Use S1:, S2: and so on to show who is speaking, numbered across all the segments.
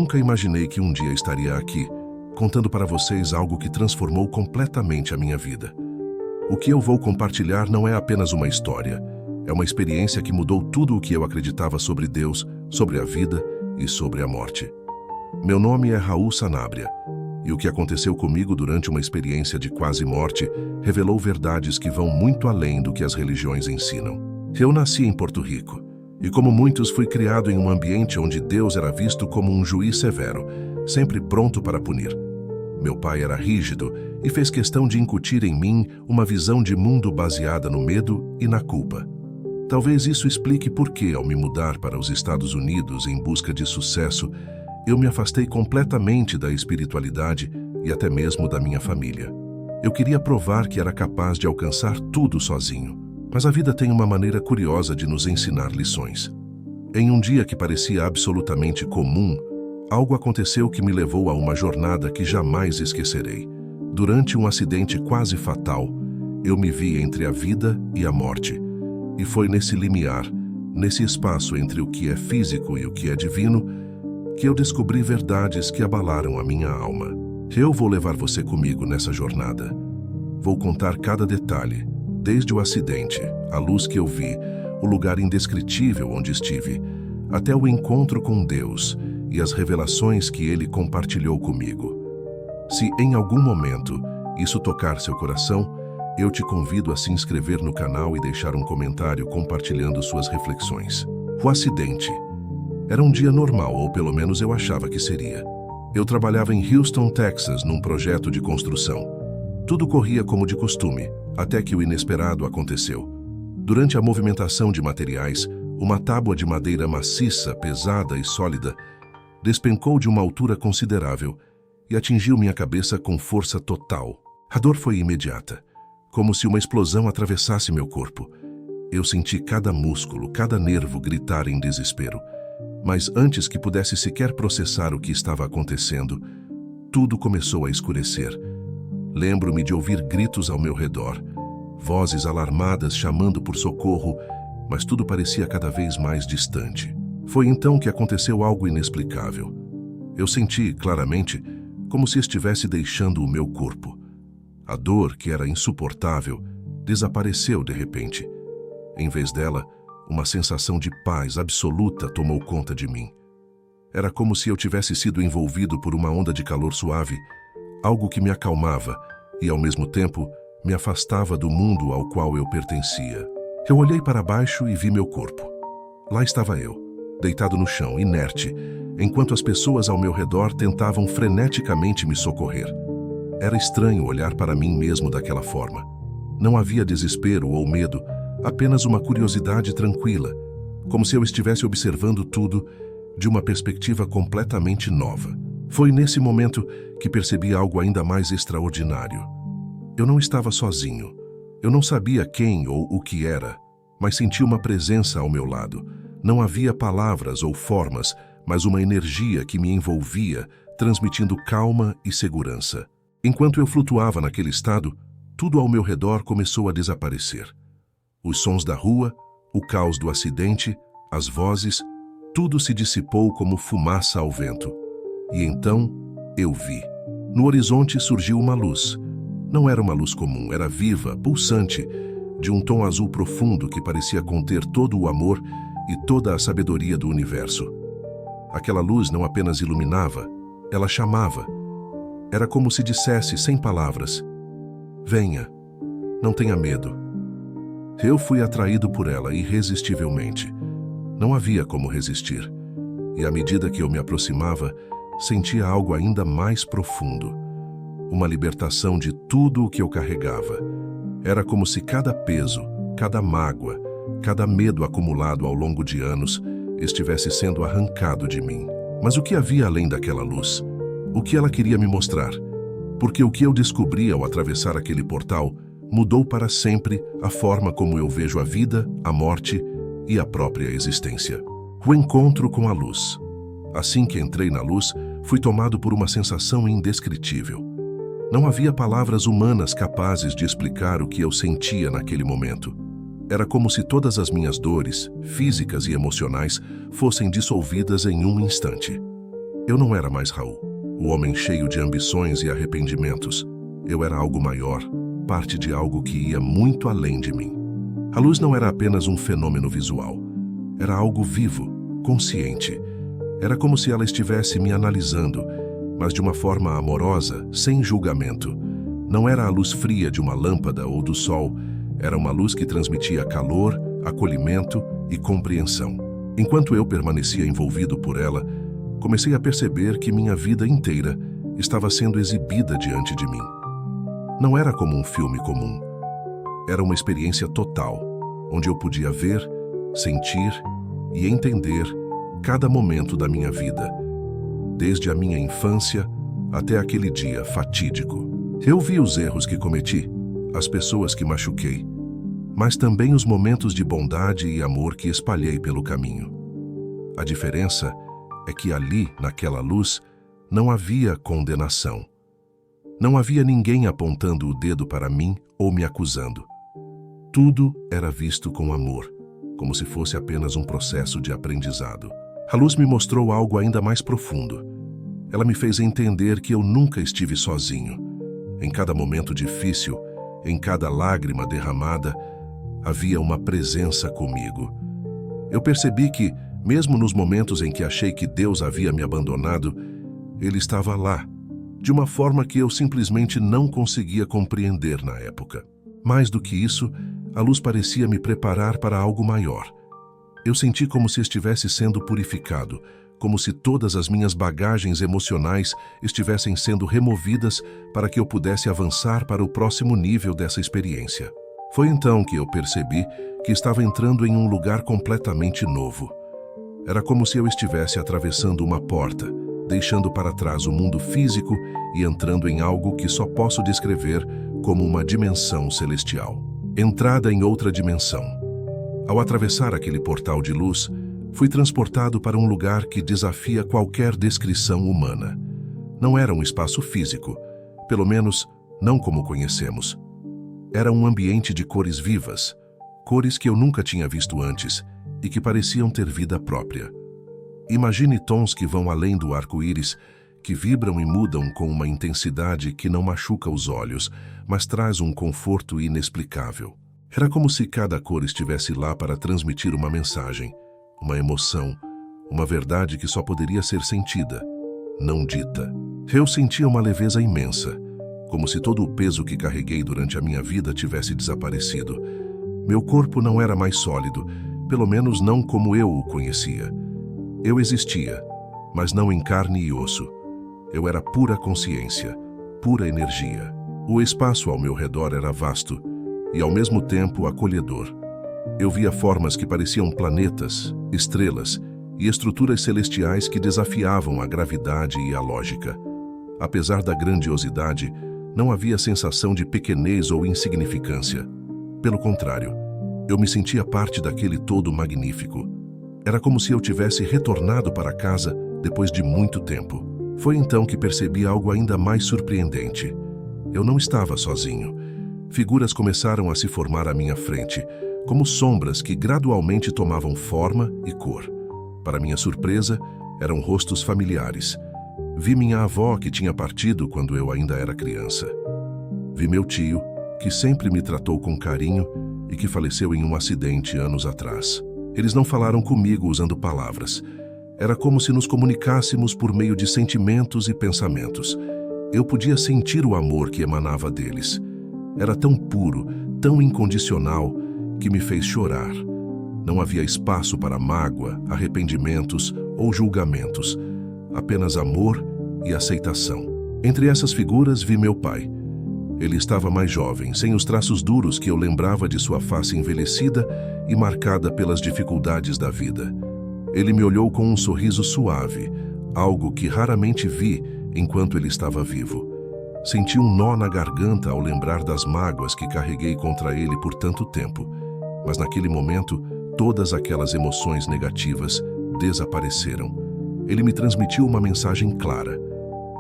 S1: nunca imaginei que um dia estaria aqui, contando para vocês algo que transformou completamente a minha vida. O que eu vou compartilhar não é apenas uma história, é uma experiência que mudou tudo o que eu acreditava sobre Deus, sobre a vida e sobre a morte. Meu nome é Raul Sanabria, e o que aconteceu comigo durante uma experiência de quase morte revelou verdades que vão muito além do que as religiões ensinam. Eu nasci em Porto Rico, e como muitos fui criado em um ambiente onde Deus era visto como um juiz severo, sempre pronto para punir. Meu pai era rígido e fez questão de incutir em mim uma visão de mundo baseada no medo e na culpa. Talvez isso explique por que, ao me mudar para os Estados Unidos em busca de sucesso, eu me afastei completamente da espiritualidade e até mesmo da minha família. Eu queria provar que era capaz de alcançar tudo sozinho, mas a vida tem uma maneira curiosa de nos ensinar lições. Em um dia que parecia absolutamente comum, algo aconteceu que me levou a uma jornada que jamais esquecerei. Durante um acidente quase fatal, eu me vi entre a vida e a morte. E foi nesse limiar, nesse espaço entre o que é físico e o que é divino, que eu descobri verdades que abalaram a minha alma. Eu vou levar você comigo nessa jornada. Vou contar cada detalhe, desde o acidente, a luz que eu vi, o lugar indescritível onde estive, até o encontro com Deus e as revelações que Ele compartilhou comigo. Se em algum momento isso tocar seu coração, eu te convido a se inscrever no canal e deixar um comentário compartilhando suas reflexões. O acidente. Era um dia normal, ou pelo menos eu achava que seria. Eu trabalhava em Houston, Texas, num projeto de construção. Tudo corria como de costume, até que o inesperado aconteceu. Durante a movimentação de materiais, uma tábua de madeira maciça, pesada e sólida despencou de uma altura considerável e atingiu minha cabeça com força total. A dor foi imediata, como se uma explosão atravessasse meu corpo. Eu senti cada músculo, cada nervo gritar em desespero. Mas antes que pudesse sequer processar o que estava acontecendo, tudo começou a escurecer. Lembro-me de ouvir gritos ao meu redor, vozes alarmadas chamando por socorro, mas tudo parecia cada vez mais distante. Foi então que aconteceu algo inexplicável. Eu senti, claramente, como se estivesse deixando o meu corpo. A dor, que era insuportável, desapareceu de repente. Em vez dela, uma sensação de paz absoluta tomou conta de mim. Era como se eu tivesse sido envolvido por uma onda de calor suave, algo que me acalmava e, ao mesmo tempo, me afastava do mundo ao qual eu pertencia. Eu olhei para baixo e vi meu corpo. Lá estava eu, deitado no chão, inerte, enquanto as pessoas ao meu redor tentavam freneticamente me socorrer. Era estranho olhar para mim mesmo daquela forma. Não havia desespero ou medo, apenas uma curiosidade tranquila, como se eu estivesse observando tudo de uma perspectiva completamente nova. Foi nesse momento que percebi algo ainda mais extraordinário. Eu não estava sozinho. Eu não sabia quem ou o que era, mas senti uma presença ao meu lado. Não havia palavras ou formas, mas uma energia que me envolvia, transmitindo calma e segurança. Enquanto eu flutuava naquele estado, tudo ao meu redor começou a desaparecer. Os sons da rua, o caos do acidente, as vozes, tudo se dissipou como fumaça ao vento. E então, eu vi. No horizonte surgiu uma luz. Não era uma luz comum, era viva, pulsante, de um tom azul profundo que parecia conter todo o amor e toda a sabedoria do universo. Aquela luz não apenas iluminava, ela chamava. Era como se dissesse, sem palavras: venha, não tenha medo. Eu fui atraído por ela irresistivelmente. Não havia como resistir. E à medida que eu me aproximava, sentia algo ainda mais profundo. Uma libertação de tudo o que eu carregava. Era como se cada peso, cada mágoa, cada medo acumulado ao longo de anos estivesse sendo arrancado de mim. Mas o que havia além daquela luz? O que ela queria me mostrar? Porque o que eu descobri ao atravessar aquele portal mudou para sempre a forma como eu vejo a vida, a morte e a própria existência. O encontro com a luz. Assim que entrei na luz, fui tomado por uma sensação indescritível. Não havia palavras humanas capazes de explicar o que eu sentia naquele momento. Era como se todas as minhas dores, físicas e emocionais, fossem dissolvidas em um instante. Eu não era mais Raul, o homem cheio de ambições e arrependimentos. Eu era algo maior, parte de algo que ia muito além de mim. A luz não era apenas um fenômeno visual. Era algo vivo, consciente. Era como se ela estivesse me analisando, mas de uma forma amorosa, sem julgamento. Não era a luz fria de uma lâmpada ou do sol. Era uma luz que transmitia calor, acolhimento e compreensão. Enquanto eu permanecia envolvido por ela, comecei a perceber que minha vida inteira estava sendo exibida diante de mim. Não era como um filme comum. Era uma experiência total, onde eu podia ver, sentir e entender cada momento da minha vida, desde a minha infância até aquele dia fatídico. Eu vi os erros que cometi, as pessoas que machuquei, mas também os momentos de bondade e amor que espalhei pelo caminho. A diferença é que ali, naquela luz, não havia condenação. Não havia ninguém apontando o dedo para mim ou me acusando. Tudo era visto com amor, como se fosse apenas um processo de aprendizado. A luz me mostrou algo ainda mais profundo. Ela me fez entender que eu nunca estive sozinho. Em cada momento difícil, em cada lágrima derramada, havia uma presença comigo. Eu percebi que, mesmo nos momentos em que achei que Deus havia me abandonado, Ele estava lá, de uma forma que eu simplesmente não conseguia compreender na época. Mais do que isso, a luz parecia me preparar para algo maior. Eu senti como se estivesse sendo purificado, como se todas as minhas bagagens emocionais estivessem sendo removidas para que eu pudesse avançar para o próximo nível dessa experiência. Foi então que eu percebi que estava entrando em um lugar completamente novo. Era como se eu estivesse atravessando uma porta, deixando para trás o mundo físico e entrando em algo que só posso descrever como uma dimensão celestial. Entrada em outra dimensão. Ao atravessar aquele portal de luz, fui transportado para um lugar que desafia qualquer descrição humana. Não era um espaço físico, pelo menos não como conhecemos. Era um ambiente de cores vivas, cores que eu nunca tinha visto antes e que pareciam ter vida própria. Imagine tons que vão além do arco-íris, que vibram e mudam com uma intensidade que não machuca os olhos, mas traz um conforto inexplicável. Era como se cada cor estivesse lá para transmitir uma mensagem, uma emoção, uma verdade que só poderia ser sentida, não dita. Eu sentia uma leveza imensa, como se todo o peso que carreguei durante a minha vida tivesse desaparecido. Meu corpo não era mais sólido, pelo menos não como eu o conhecia. Eu existia, mas não em carne e osso. Eu era pura consciência, pura energia. O espaço ao meu redor era vasto e, ao mesmo tempo, acolhedor. Eu via formas que pareciam planetas, estrelas e estruturas celestiais que desafiavam a gravidade e a lógica. Apesar da grandiosidade, não havia sensação de pequenez ou insignificância. Pelo contrário, eu me sentia parte daquele todo magnífico. Era como se eu tivesse retornado para casa depois de muito tempo. Foi então que percebi algo ainda mais surpreendente. Eu não estava sozinho. Figuras começaram a se formar à minha frente, como sombras que gradualmente tomavam forma e cor. Para minha surpresa, eram rostos familiares. Vi minha avó, que tinha partido quando eu ainda era criança. Vi meu tio, que sempre me tratou com carinho e que faleceu em um acidente anos atrás. Eles não falaram comigo usando palavras. Era como se nos comunicássemos por meio de sentimentos e pensamentos. Eu podia sentir o amor que emanava deles. Era tão puro, tão incondicional, que me fez chorar. Não havia espaço para mágoa, arrependimentos ou julgamentos. Apenas amor e aceitação. Entre essas figuras vi meu pai. Ele estava mais jovem, sem os traços duros que eu lembrava de sua face envelhecida e marcada pelas dificuldades da vida. Ele me olhou com um sorriso suave, algo que raramente vi enquanto ele estava vivo. Senti um nó na garganta ao lembrar das mágoas que carreguei contra ele por tanto tempo, mas naquele momento, todas aquelas emoções negativas desapareceram. Ele me transmitiu uma mensagem clara.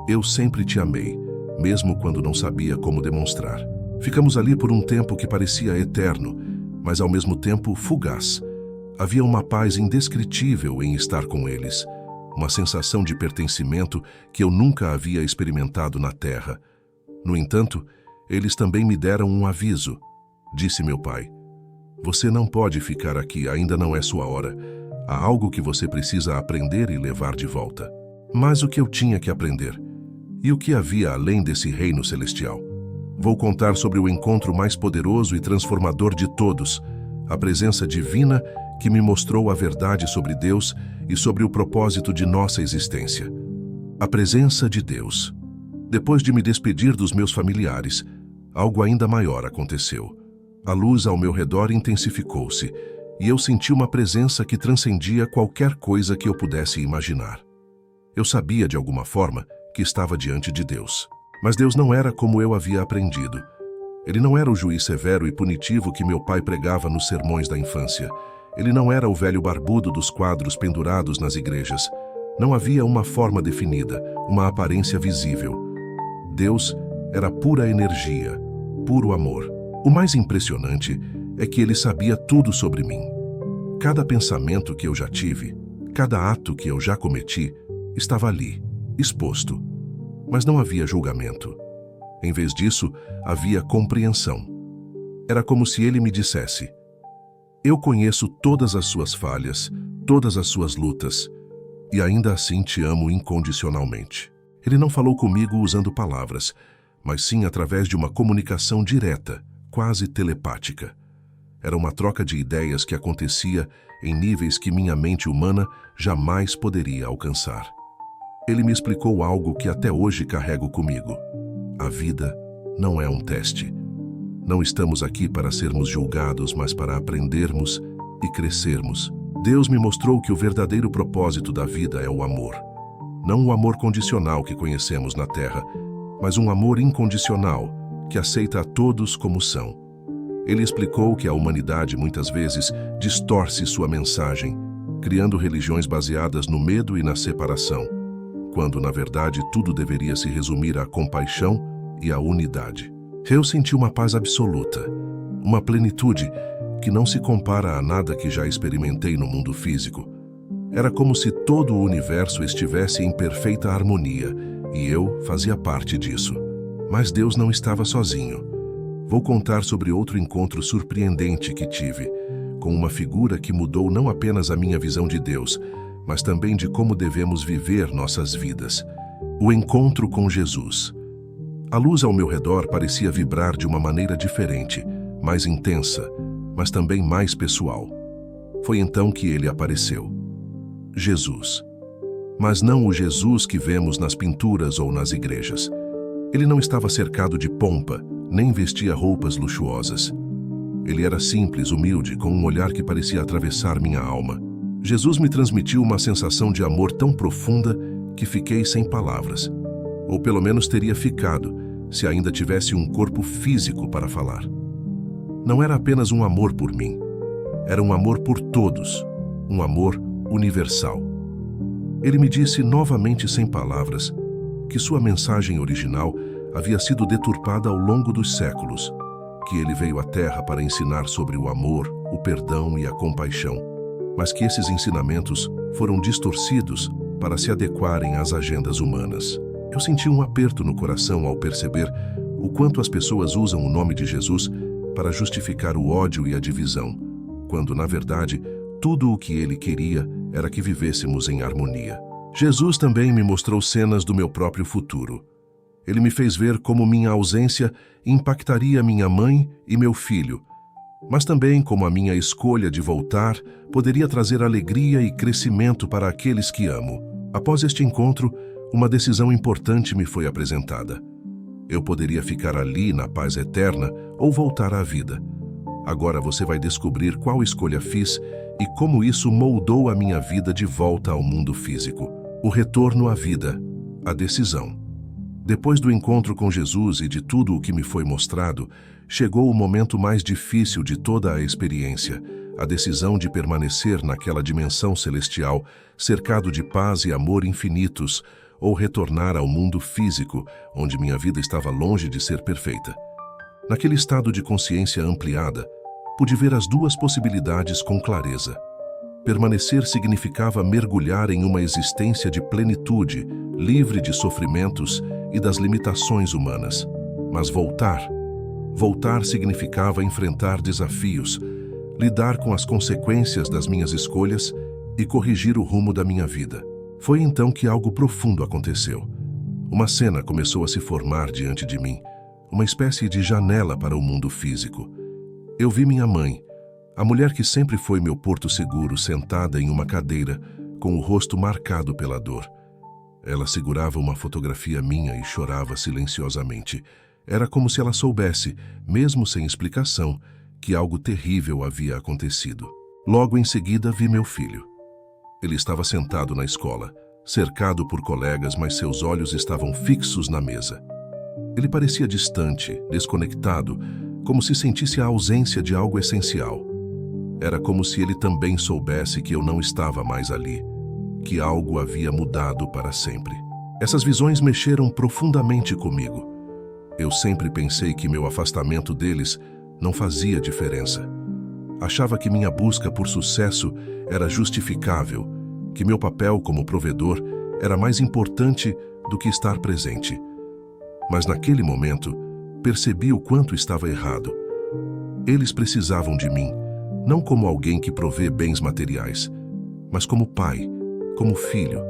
S1: Eu sempre te amei, mesmo quando não sabia como demonstrar. Ficamos ali por um tempo que parecia eterno, mas ao mesmo tempo fugaz. Havia uma paz indescritível em estar com eles. uma sensação de pertencimento que eu nunca havia experimentado na terra. No entanto, eles também me deram um aviso. Disse meu pai: "Você não pode ficar aqui, ainda não é sua hora. Há algo que você precisa aprender e levar de volta." Mas o que eu tinha que aprender? E o que havia além desse reino celestial? Vou contar sobre o encontro mais poderoso e transformador de todos, a presença divina que me mostrou a verdade sobre Deus e sobre o propósito de nossa existência. A presença de Deus. Depois de me despedir dos meus familiares, algo ainda maior aconteceu. A luz ao meu redor intensificou-se e eu senti uma presença que transcendia qualquer coisa que eu pudesse imaginar. Eu sabia, de alguma forma, que estava diante de Deus. Mas Deus não era como eu havia aprendido. Ele não era o juiz severo e punitivo que meu pai pregava nos sermões da infância. Ele não era o velho barbudo dos quadros pendurados nas igrejas. Não havia uma forma definida, uma aparência visível. Deus era pura energia, puro amor. O mais impressionante é que ele sabia tudo sobre mim. Cada pensamento que eu já tive, cada ato que eu já cometi, estava ali, exposto. Mas não havia julgamento. Em vez disso, havia compreensão. Era como se ele me dissesse: "Eu conheço todas as suas falhas, todas as suas lutas, e ainda assim te amo incondicionalmente." Ele não falou comigo usando palavras, mas sim através de uma comunicação direta, quase telepática. Era uma troca de ideias que acontecia em níveis que minha mente humana jamais poderia alcançar. Ele me explicou algo que até hoje carrego comigo. A vida não é um teste. Não estamos aqui para sermos julgados, mas para aprendermos e crescermos. Deus me mostrou que o verdadeiro propósito da vida é o amor. Não o amor condicional que conhecemos na Terra, mas um amor incondicional que aceita a todos como são. Ele explicou que a humanidade muitas vezes distorce sua mensagem, criando religiões baseadas no medo e na separação, quando, na verdade, tudo deveria se resumir à compaixão e à unidade. Eu senti uma paz absoluta, uma plenitude que não se compara a nada que já experimentei no mundo físico. Era como se todo o universo estivesse em perfeita harmonia, e eu fazia parte disso. Mas Deus não estava sozinho. Vou contar sobre outro encontro surpreendente que tive, com uma figura que mudou não apenas a minha visão de Deus, mas também de como devemos viver nossas vidas. O encontro com Jesus. A luz ao meu redor parecia vibrar de uma maneira diferente, mais intensa, mas também mais pessoal. Foi então que ele apareceu. Jesus. Mas não o Jesus que vemos nas pinturas ou nas igrejas. Ele não estava cercado de pompa, nem vestia roupas luxuosas. Ele era simples, humilde, com um olhar que parecia atravessar minha alma. Jesus me transmitiu uma sensação de amor tão profunda que fiquei sem palavras. Ou pelo menos teria ficado, se ainda tivesse um corpo físico para falar. Não era apenas um amor por mim. Era um amor por todos, um amor universal. Ele me disse novamente sem palavras que sua mensagem original havia sido deturpada ao longo dos séculos, que ele veio à Terra para ensinar sobre o amor, o perdão e a compaixão, mas que esses ensinamentos foram distorcidos para se adequarem às agendas humanas. Eu senti um aperto no coração ao perceber o quanto as pessoas usam o nome de Jesus para justificar o ódio e a divisão, quando, na verdade, tudo o que ele queria era que vivêssemos em harmonia. Jesus também me mostrou cenas do meu próprio futuro. Ele me fez ver como minha ausência impactaria minha mãe e meu filho, mas também como a minha escolha de voltar poderia trazer alegria e crescimento para aqueles que amo. Após este encontro, uma decisão importante me foi apresentada. Eu poderia ficar ali na paz eterna ou voltar à vida. Agora você vai descobrir qual escolha fiz e como isso moldou a minha vida de volta ao mundo físico. O retorno à vida, a decisão. Depois do encontro com Jesus e de tudo o que me foi mostrado, chegou o momento mais difícil de toda a experiência, a decisão de permanecer naquela dimensão celestial, cercado de paz e amor infinitos, ou retornar ao mundo físico, onde minha vida estava longe de ser perfeita. Naquele estado de consciência ampliada, pude ver as duas possibilidades com clareza. Permanecer significava mergulhar em uma existência de plenitude, livre de sofrimentos e das limitações humanas. Mas voltar significava enfrentar desafios, lidar com as consequências das minhas escolhas e corrigir o rumo da minha vida. Foi então que algo profundo aconteceu. Uma cena começou a se formar diante de mim, uma espécie de janela para o mundo físico. Eu vi minha mãe, a mulher que sempre foi meu porto seguro, sentada em uma cadeira, com o rosto marcado pela dor. Ela segurava uma fotografia minha e chorava silenciosamente. Era como se ela soubesse, mesmo sem explicação, que algo terrível havia acontecido. Logo em seguida vi meu filho. Ele estava sentado na escola, cercado por colegas, mas seus olhos estavam fixos na mesa. Ele parecia distante, desconectado, como se sentisse a ausência de algo essencial. Era como se ele também soubesse que eu não estava mais ali, que algo havia mudado para sempre. Essas visões mexeram profundamente comigo. Eu sempre pensei que meu afastamento deles não fazia diferença. Achava que minha busca por sucesso era justificável, que meu papel como provedor era mais importante do que estar presente. Mas naquele momento, percebi o quanto estava errado. Eles precisavam de mim, não como alguém que provê bens materiais, mas como pai, como filho,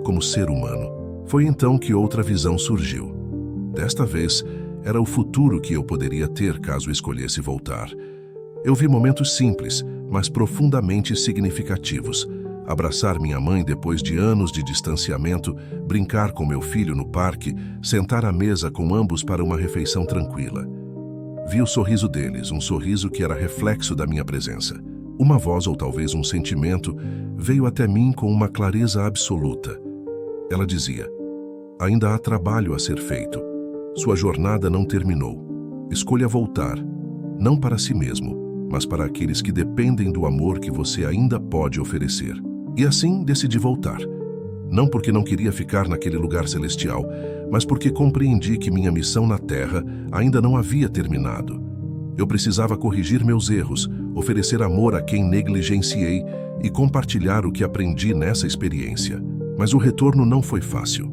S1: como ser humano. Foi então que outra visão surgiu. Desta vez, era o futuro que eu poderia ter caso escolhesse voltar. Eu vi momentos simples, mas profundamente significativos. Abraçar minha mãe depois de anos de distanciamento, brincar com meu filho no parque, sentar à mesa com ambos para uma refeição tranquila. Vi o sorriso deles, um sorriso que era reflexo da minha presença. Uma voz, ou talvez um sentimento, veio até mim com uma clareza absoluta. Ela dizia: ainda há trabalho a ser feito. Sua jornada não terminou. Escolha voltar, não para si mesmo, mas para aqueles que dependem do amor que você ainda pode oferecer. E assim decidi voltar. Não porque não queria ficar naquele lugar celestial, mas porque compreendi que minha missão na Terra ainda não havia terminado. Eu precisava corrigir meus erros, oferecer amor a quem negligenciei e compartilhar o que aprendi nessa experiência. Mas o retorno não foi fácil.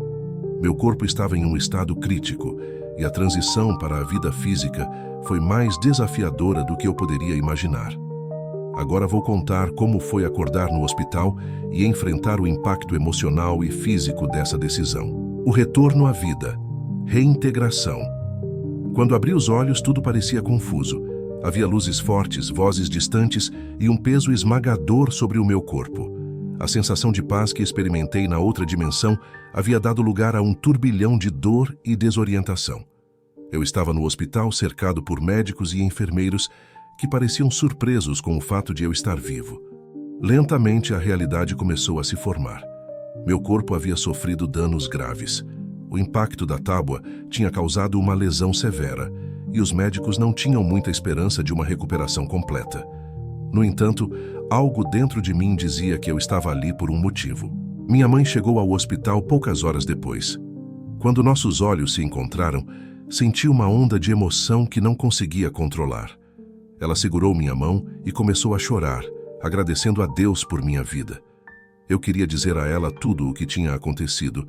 S1: Meu corpo estava em um estado crítico e a transição para a vida física foi mais desafiadora do que eu poderia imaginar. Agora vou contar como foi acordar no hospital e enfrentar o impacto emocional e físico dessa decisão. O retorno à vida. Reintegração. Quando abri os olhos, tudo parecia confuso. Havia luzes fortes, vozes distantes e um peso esmagador sobre o meu corpo. A sensação de paz que experimentei na outra dimensão havia dado lugar a um turbilhão de dor e desorientação. Eu estava no hospital cercado por médicos e enfermeiros que pareciam surpresos com o fato de eu estar vivo. Lentamente, a realidade começou a se formar. Meu corpo havia sofrido danos graves. O impacto da tábua tinha causado uma lesão severa e os médicos não tinham muita esperança de uma recuperação completa. No entanto, algo dentro de mim dizia que eu estava ali por um motivo. Minha mãe chegou ao hospital poucas horas depois. Quando nossos olhos se encontraram, senti uma onda de emoção que não conseguia controlar. Ela segurou minha mão e começou a chorar, agradecendo a Deus por minha vida. Eu queria dizer a ela tudo o que tinha acontecido,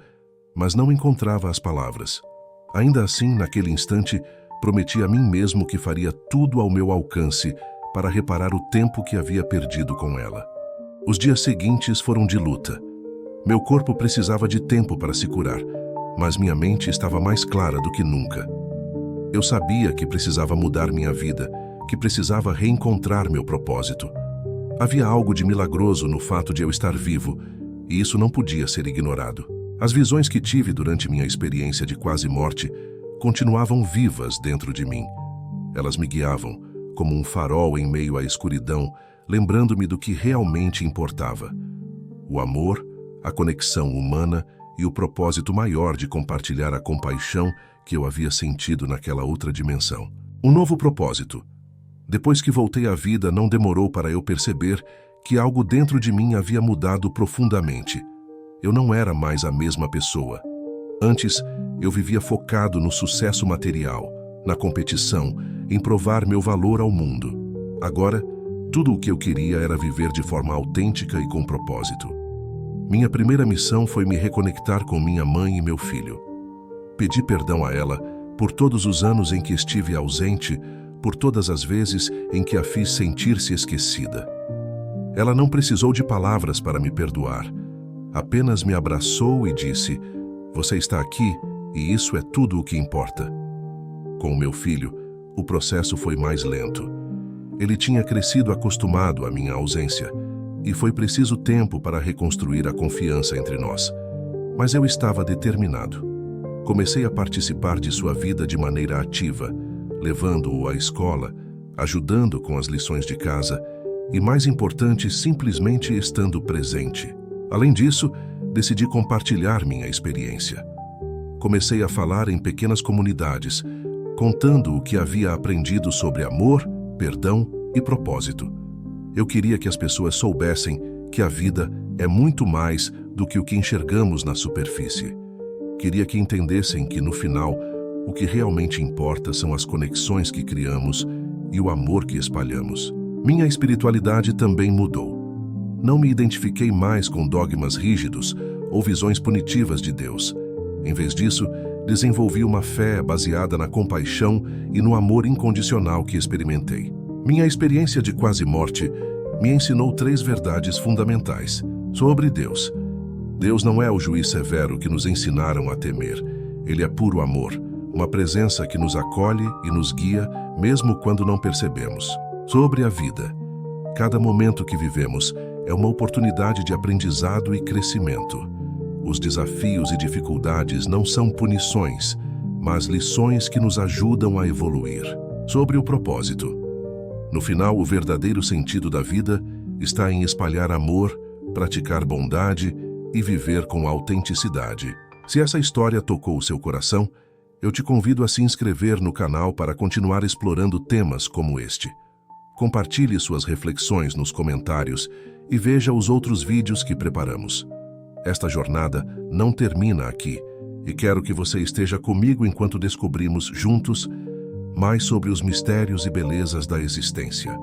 S1: mas não encontrava as palavras. Ainda assim, naquele instante, prometi a mim mesmo que faria tudo ao meu alcance para reparar o tempo que havia perdido com ela. Os dias seguintes foram de luta. Meu corpo precisava de tempo para se curar, mas minha mente estava mais clara do que nunca. Eu sabia que precisava mudar minha vida, que precisava reencontrar meu propósito. Havia algo de milagroso no fato de eu estar vivo, e isso não podia ser ignorado. As visões que tive durante minha experiência de quase morte continuavam vivas dentro de mim. Elas me guiavam, como um farol em meio à escuridão, lembrando-me do que realmente importava: o amor, a conexão humana e o propósito maior de compartilhar a compaixão que eu havia sentido naquela outra dimensão. Um novo propósito. Depois que voltei à vida, não demorou para eu perceber que algo dentro de mim havia mudado profundamente. Eu não era mais a mesma pessoa. Antes, eu vivia focado no sucesso material, na competição, em provar meu valor ao mundo. Agora, Tudo o que eu queria era viver de forma autêntica e com propósito. Minha primeira missão foi me reconectar com minha mãe e meu filho. Pedi perdão a ela por todos os anos em que estive ausente, por todas as vezes em que a fiz sentir-se esquecida. Ela não precisou de palavras para me perdoar. Apenas me abraçou e disse: "Você está aqui e isso é tudo o que importa." Com o meu filho, o processo foi mais lento. Ele tinha crescido acostumado à minha ausência e foi preciso tempo para reconstruir a confiança entre nós. Mas eu estava determinado. Comecei a participar de sua vida de maneira ativa, levando-o à escola, ajudando com as lições de casa e, mais importante, simplesmente estando presente. Além disso, decidi compartilhar minha experiência. Comecei a falar em pequenas comunidades, contando o que havia aprendido sobre amor, perdão e propósito. Eu queria que as pessoas soubessem que a vida é muito mais do que o que enxergamos na superfície. Queria que entendessem que, no final, o que realmente importa são as conexões que criamos e o amor que espalhamos. Minha espiritualidade também mudou. Não me identifiquei mais com dogmas rígidos ou visões punitivas de Deus. Em vez disso, desenvolvi uma fé baseada na compaixão e no amor incondicional que experimentei. Minha experiência de quase morte me ensinou 3 verdades fundamentais sobre Deus. Deus não é o juiz severo que nos ensinaram a temer. Ele é puro amor, uma presença que nos acolhe e nos guia, mesmo quando não percebemos. Sobre a vida. Cada momento que vivemos é uma oportunidade de aprendizado e crescimento. Os desafios e dificuldades não são punições, mas lições que nos ajudam a evoluir. Sobre o propósito. No final, o verdadeiro sentido da vida está em espalhar amor, praticar bondade e viver com autenticidade. Se essa história tocou o seu coração, eu te convido a se inscrever no canal para continuar explorando temas como este. Compartilhe suas reflexões nos comentários e veja os outros vídeos que preparamos. Esta jornada não termina aqui e quero que você esteja comigo enquanto descobrimos juntos mais sobre os mistérios e belezas da existência.